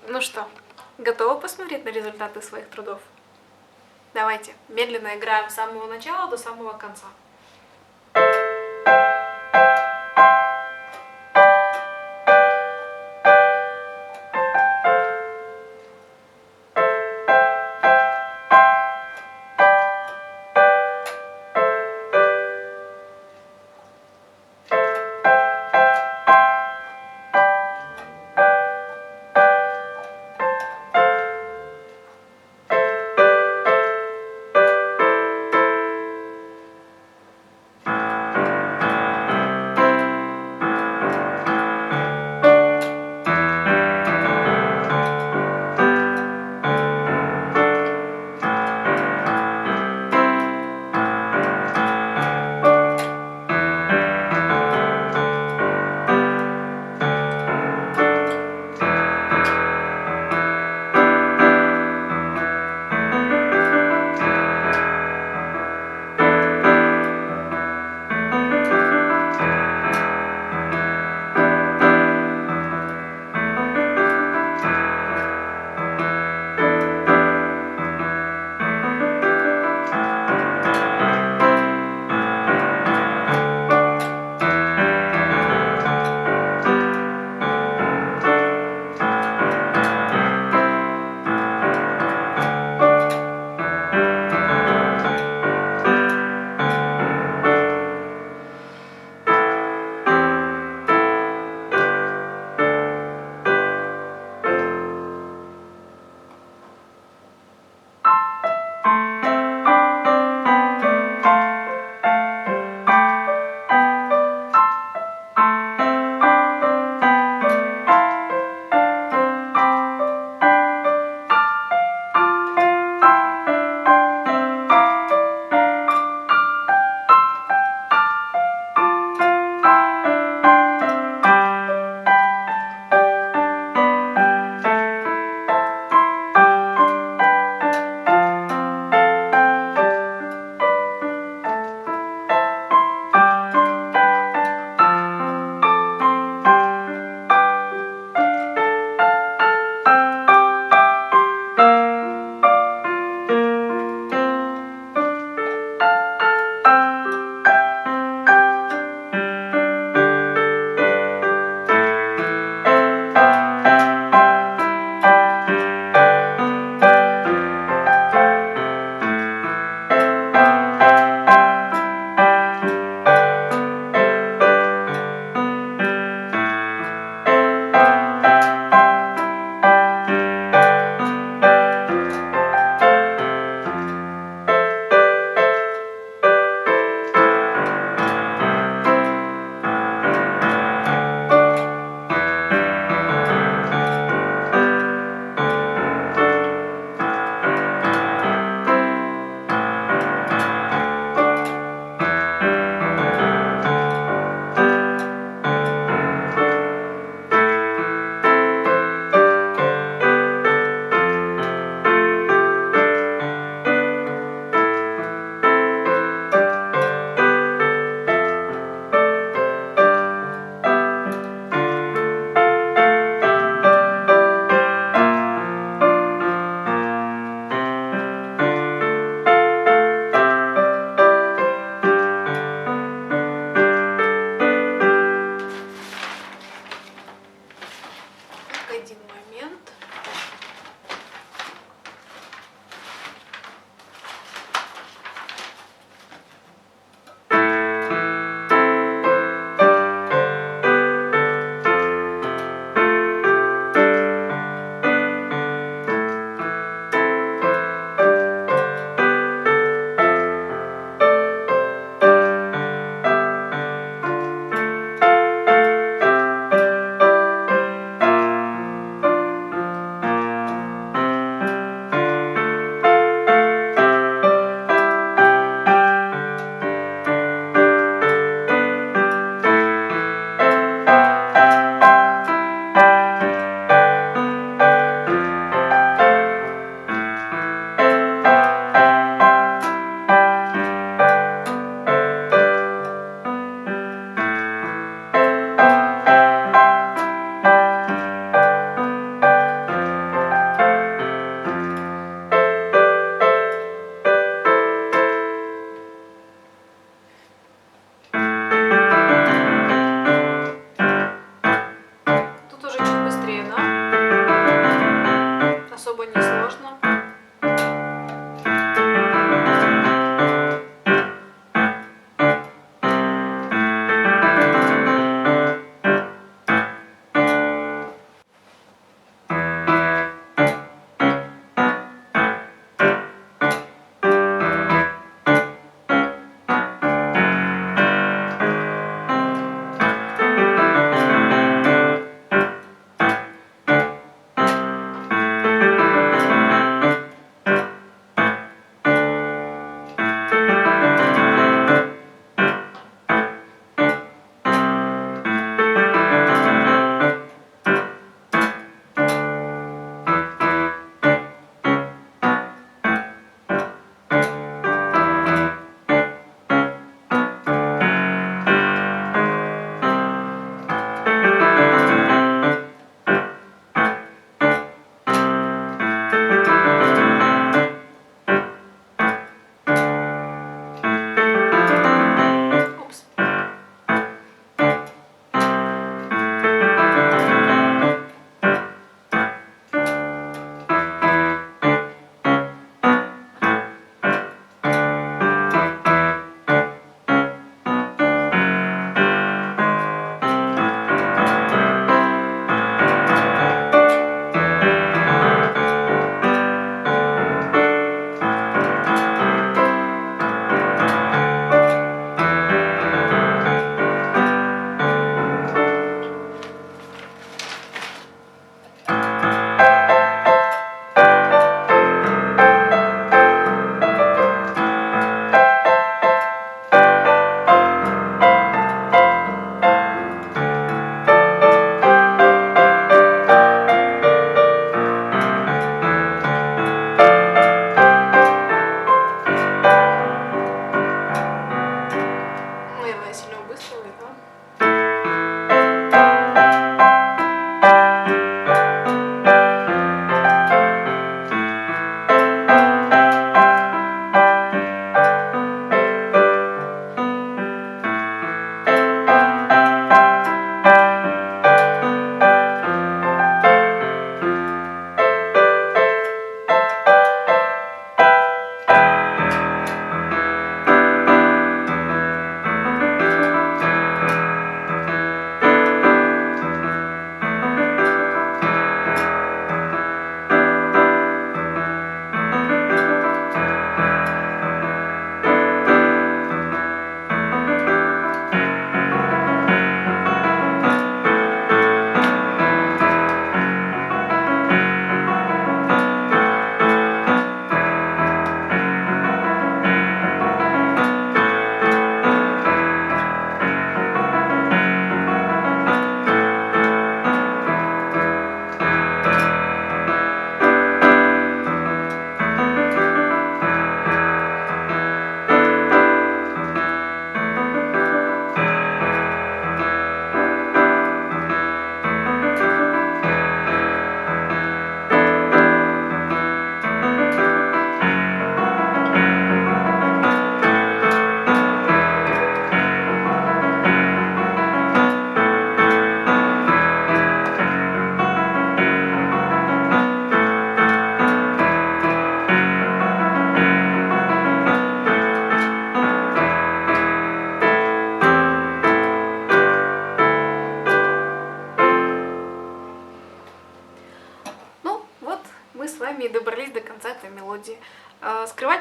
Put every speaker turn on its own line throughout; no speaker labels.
Ну что, готовы посмотреть на результаты своих трудов? Давайте медленно играем с самого начала до самого конца.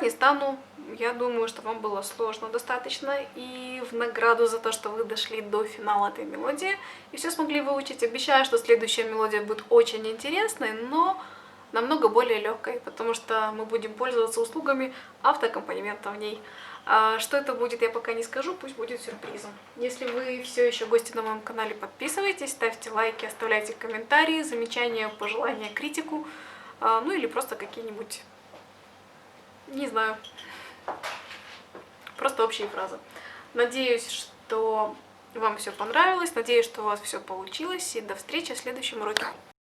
Врать не стану. Я думаю, что вам было сложно достаточно. И в награду за то, что вы дошли до финала этой мелодии и все смогли выучить, обещаю, что следующая мелодия будет очень интересной, но намного более легкой, потому что мы будем пользоваться услугами автоаккомпанемента в ней. Что это будет, я пока не скажу, пусть будет сюрпризом. Если вы все еще гости на моем канале, подписывайтесь, ставьте лайки, оставляйте комментарии, замечания, пожелания, критику, ну или просто какие-нибудь, не знаю, просто общие фразы. Надеюсь, что вам все понравилось, надеюсь, что у вас все получилось, и до встречи в следующем уроке.